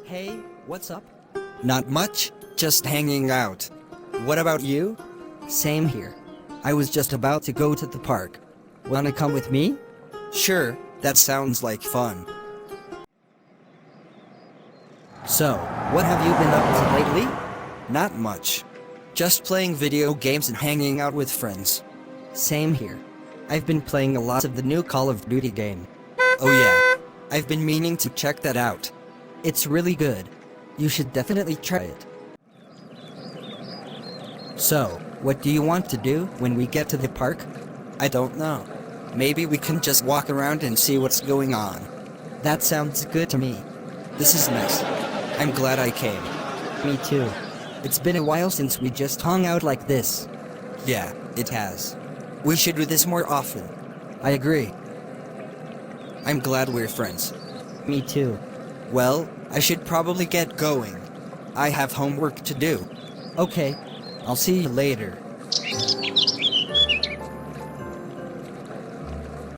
Hey, what's up? Not much, just hanging out. What about you? Same here. I was just about to go to the park. Wanna come with me? Sure, that sounds like fun. So, what have you been up to lately? Not much. Just playing video games and hanging out with friends. Same here. I've been playing a lot of the new Call of Duty game. Oh yeah, I've been meaning to check that out. It's really good. You should definitely try it. So, what do you want to do when we get to the park? I don't know. Maybe we can just walk around and see what's going on. That sounds good to me. This is nice. I'm glad I came. Me too. It's been a while since we just hung out like this. Yeah, it has. We should do this more often. I agree. I'm glad we're friends. Me too. Well, I should probably get going. I have homework to do. Okay. I'll see you later.